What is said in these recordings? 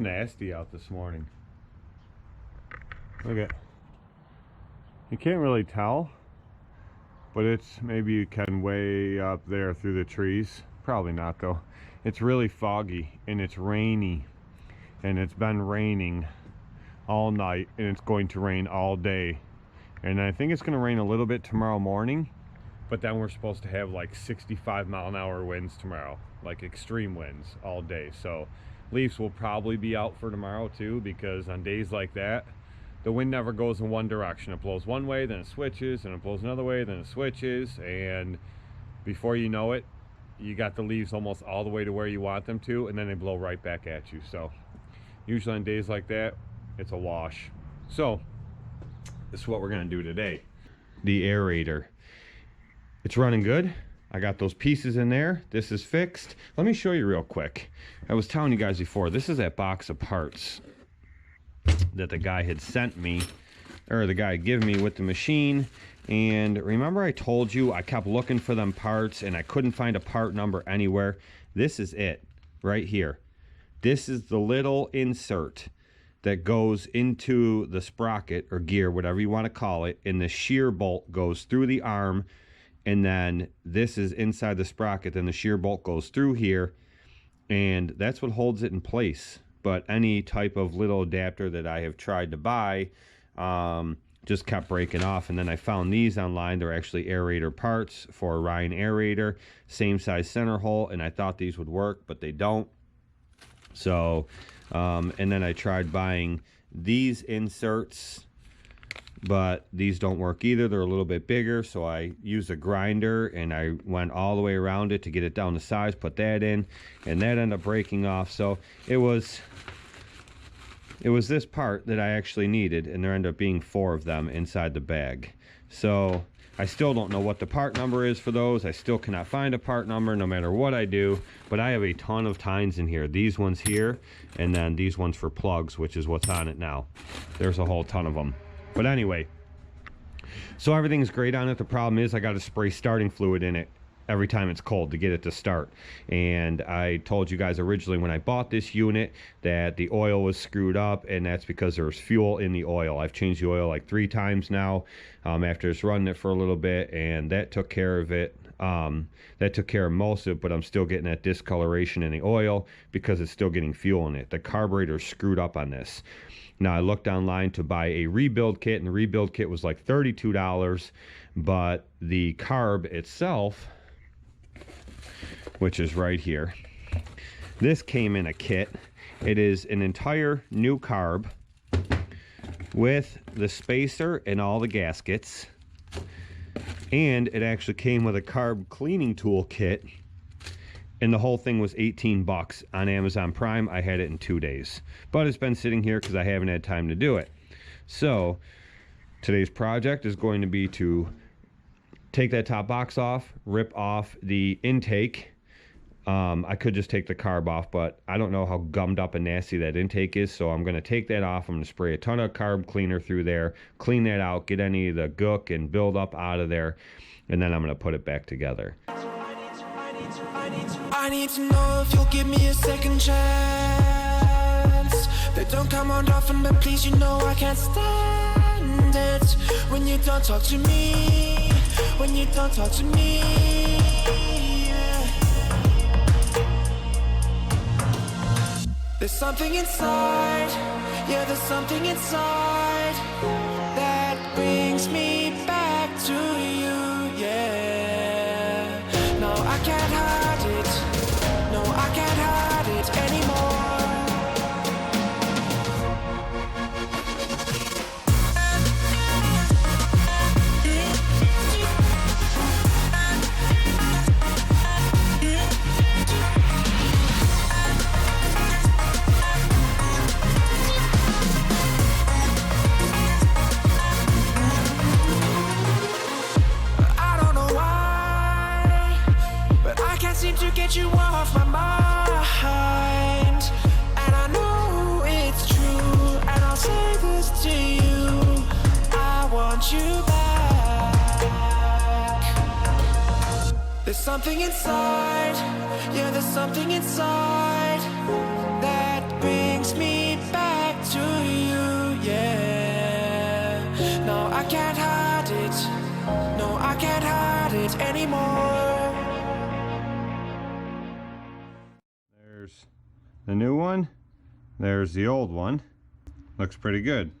nasty out this morning. Look at, you can't really tell, but it's, maybe you can way up there through the trees. Probably not though. It's really foggy and it's rainy, and it's been raining all night, and it's going to rain all day. And I think it's going to rain a little bit tomorrow morning, but then we're supposed to have like 65-mile-an-hour winds tomorrow, like extreme winds all day. So leaves will probably be out for tomorrow too, because on days like that, the wind never goes in one direction. It blows one way, then it switches, and it blows another way, then it switches, and before you know it, you got the leaves almost all the way to where you want them to, and then they blow right back at you. So usually on days like that, it's a wash. So this is what we're gonna do today. The aerator, it's running good. I got those pieces in there. This is fixed. Let me show you real quick. I was telling you guys before, this is that box of parts that the guy had sent me, or the guy had given me with the machine. And remember I told you I kept looking for them parts and I couldn't find a part number anywhere? This is it right here. This is the little insert that goes into the sprocket or gear, whatever you want to call it, and the shear bolt goes through the arm, and then this is inside the sprocket, then the shear bolt goes through here, and that's what holds it in place. But any type of little adapter that I have tried to buy just kept breaking off. And then I found these online. They're actually aerator parts for a Ryan aerator, same size center hole, and I thought these would work, but they don't. So and then I tried buying these inserts, but these don't work either. They're a little bit bigger, so I used a grinder and I went all the way around it to get it down to size, put that in, and that ended up breaking off. So it was this part that I actually needed, and there ended up being 4 of them inside the bag. So I still don't know what the part number is for those. I still cannot find a part number no matter what I do, but I have a ton of tines in here. These ones here, and then these ones for plugs, which is what's on it now. There's a whole ton of them. But anyway, so everything's great on it. The problem is I got to spray starting fluid in it every time it's cold to get it to start. And I told you guys originally when I bought this unit that the oil was screwed up, and that's because there was fuel in the oil. I've changed the oil like 3 times now after just running it for a little bit, and that took care of it. That took care of most of it, but I'm still getting that discoloration in the oil because it's still getting fuel in it. The carburetor's screwed up on this. Now I looked online to buy a rebuild kit, and the rebuild kit was like $32, but the carb itself, which is right here, this came in a kit. It is an entire new carb with the spacer and all the gaskets, and it actually came with a carb cleaning tool kit, and the whole thing was 18 bucks on Amazon Prime. I had it in 2 days, but it's been sitting here because I haven't had time to do it. So today's project is going to be to take that top box off, rip off the intake. I could just take the carb off, but I don't know how gummed up and nasty that intake is, so I'm going to take that off. I'm going to spray a ton of carb cleaner through there, clean that out, get any of the gook and buildup out of there, and then I'm going to put it back together. I need to know if you'll give me a second chance. They don't come around often, but please, you know I can't stand it when you don't talk to me, when you don't talk to me, yeah. There's something inside, yeah, there's something inside that brings me back to you, yeah. No, I can't hide it, no, I can't hide it anymore. To get you off my mind, and I know it's true, and I'll say this to you, I want you back. There's something inside, yeah, there's something inside that brings me it anymore. There's the new one. There's the old one. Looks pretty good.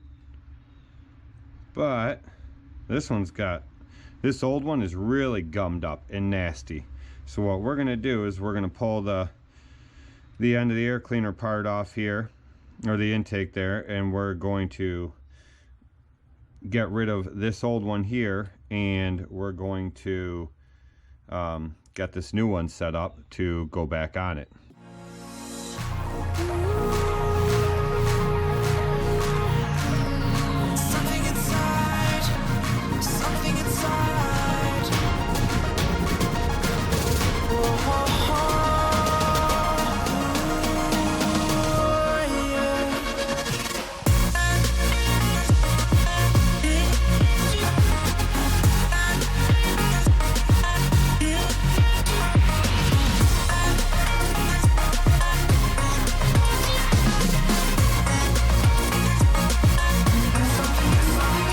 But this old one is really gummed up and nasty. So what we're gonna do is we're gonna pull the end of the air cleaner part off here, or the intake there, and we're going to get rid of this old one here, and we're going to get this new one set up to go back on it. Something inside, something inside. Oh, yeah.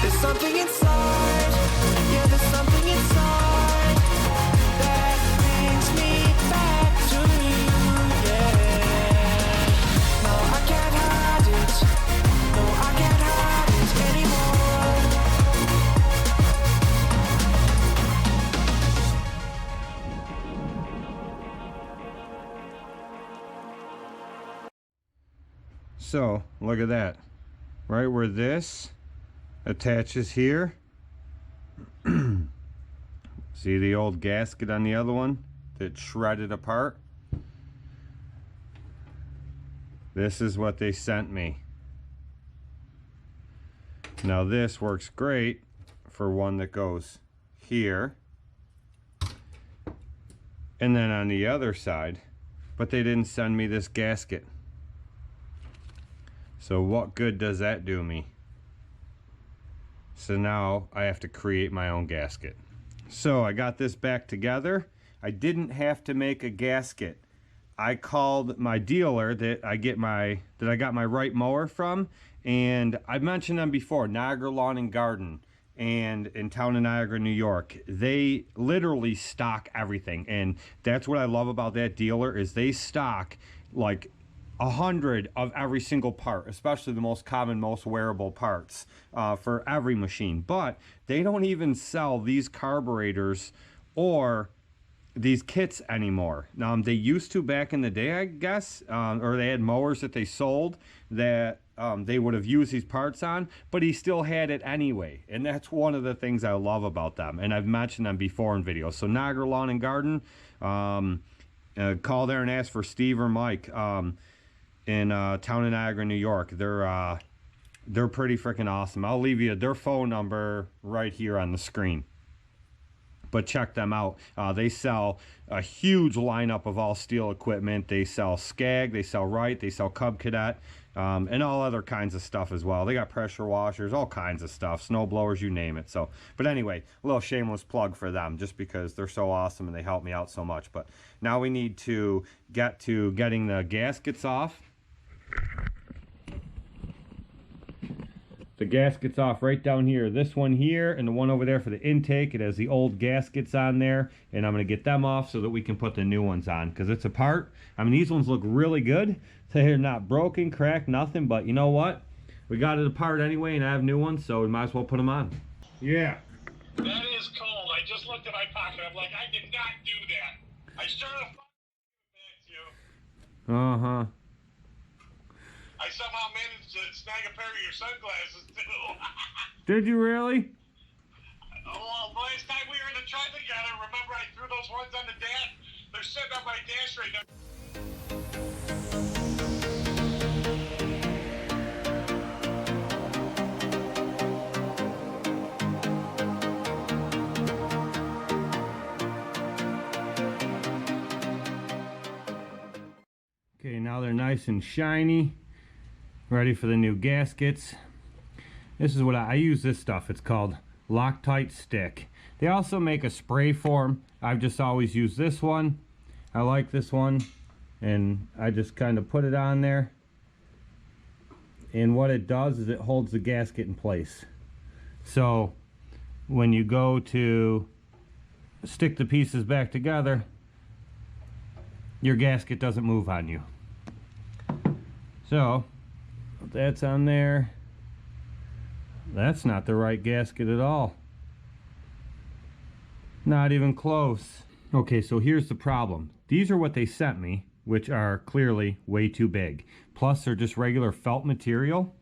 There's something inside, yeah, there's something inside that brings me back to you, yeah. No, I can't hide it, no, I can't hide it anymore. So look at that, right where this attaches here. See the old gasket on the other one that shredded apart? This is what they sent me. Now this works great for one that goes here and then on the other side, but they didn't send me this gasket. So what good does that do me? So now I have to create my own gasket. So I got this back together. I didn't have to make a gasket. I called my dealer that I got my Wright mower from, and I mentioned them before, Niagara Lawn and Garden, and in town in Niagara, New York. They literally stock everything, and that's what I love about that dealer is they stock like 100 of every single part, especially the most common, most wearable parts for every machine. But they don't even sell these carburetors or these kits anymore. They used to back in the day, I guess, or they had mowers that they sold that they would have used these parts on, but he still had it anyway. And that's one of the things I love about them. And I've mentioned them before in videos. So Niagara Lawn and Garden, call there and ask for Steve or Mike. In town in Niagara, New York. They're pretty freaking awesome. I'll leave you their phone number right here on the screen. But check them out. They sell a huge lineup of all steel equipment. They sell Skag, they sell Wright, they sell Cub Cadet, and all other kinds of stuff as well. They got pressure washers, all kinds of stuff, snow blowers, you name it. So, but anyway, a little shameless plug for them just because they're so awesome and they help me out so much. But now we need to get to getting the gaskets off. The gaskets off right down here. This one here and the one over there for the intake. It has the old gaskets on there, and I'm going to get them off so that we can put the new ones on because it's apart. I mean, these ones look really good. They're not broken, cracked, nothing, but you know what? We got it apart anyway, and I have new ones, so we might as well put them on. Yeah. That is cold. I just looked at my pocket. I'm like, I did not do that. I sure the fuck back to you. Uh-huh. I somehow managed to snag a pair of your sunglasses, too. Did you really? Well, last time we were in the truck together, remember I threw those ones on the dash? They're sitting on my dash right now. Okay, now they're nice and shiny. Ready for the new gaskets. This is what I use this stuff. It's called Loctite Stick. They also make a spray form. I've just always used this one. I like this one, and I just kind of put it on there. And what it does is it holds the gasket in place. So when you go to stick the pieces back together, your gasket doesn't move on you. So that's on there. That's not the right gasket at all. Not even close. Okay, so here's the problem. These are what they sent me, which are clearly way too big. Plus they're just regular felt material.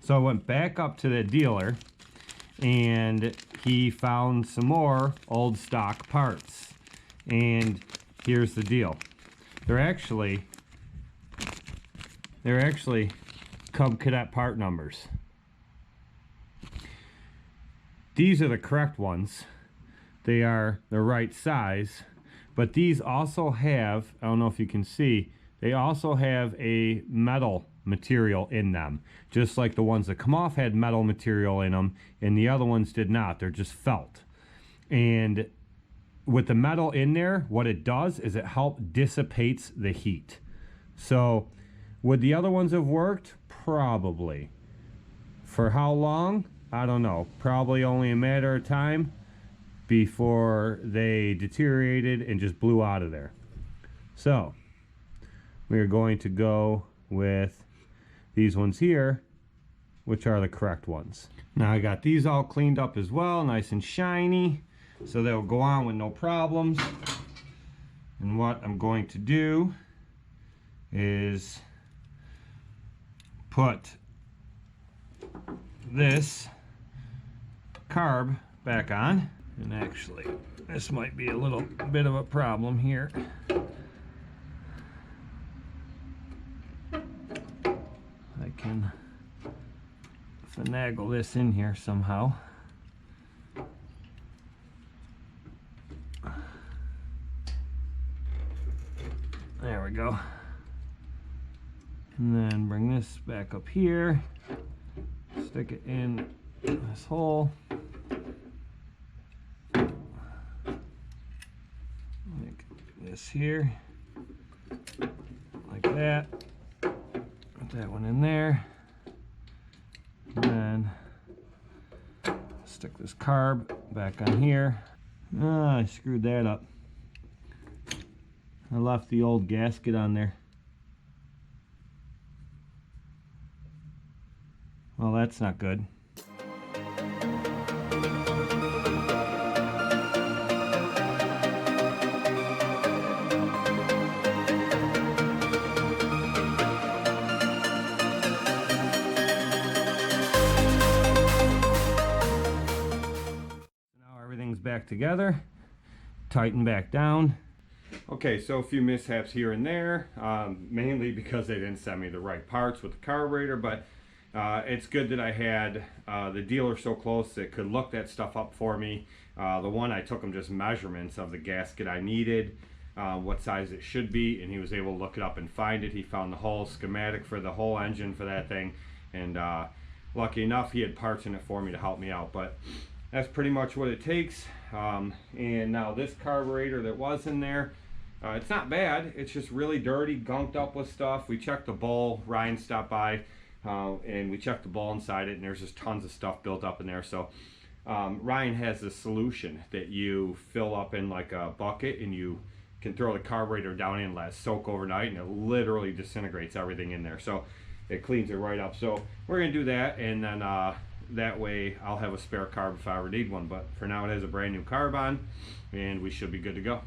So I went back up to the dealer and he found some more old stock parts. And here's the deal. They're actually Cub Cadet part numbers. These are the correct ones. They are the right size, but these also have, I don't know if you can see, they also have a metal material in them, just like the ones that come off had metal material in them, and the other ones did not. They're just felt. And with the metal in there, what it does is it dissipates the heat. So would the other ones have worked? Probably. For how long? I don't know. Probably only a matter of time before they deteriorated and just blew out of there. So we are going to go with these ones here, which are the correct ones. Now I got these all cleaned up as well, nice and shiny, so they'll go on with no problems. And what I'm going to do is put this carb back on. And actually, this might be a little bit of a problem here. I can finagle this in here somehow. There we go. And then bring this back up here. Stick it in this hole. This here, like that. Put that one in there. And then stick this carb back on here. Ah, I screwed that up. I left the old gasket on there. Well, that's not good. Back together, tighten back down. Okay, so a few mishaps here and there, mainly because they didn't send me the right parts with the carburetor, but it's good that I had the dealer so close that could look that stuff up for me. The one I took him just measurements of the gasket I needed, what size it should be, and he was able to look it up and find it. He found the whole schematic for the whole engine for that thing, and lucky enough he had parts in it for me to help me out. But that's pretty much what it takes. And now this carburetor that was in there, it's not bad. It's just really dirty, gunked up with stuff. We checked the bowl. Ryan stopped by and we checked the bowl inside it, and there's just tons of stuff built up in there. So Ryan has a solution that you fill up in like a bucket, and you can throw the carburetor down in and let it soak overnight, and it literally disintegrates everything in there. So it cleans it right up. So we're gonna do that, and then that way I'll have a spare carb if I ever need one. But for now, it has a brand new carb on, and we should be good to go.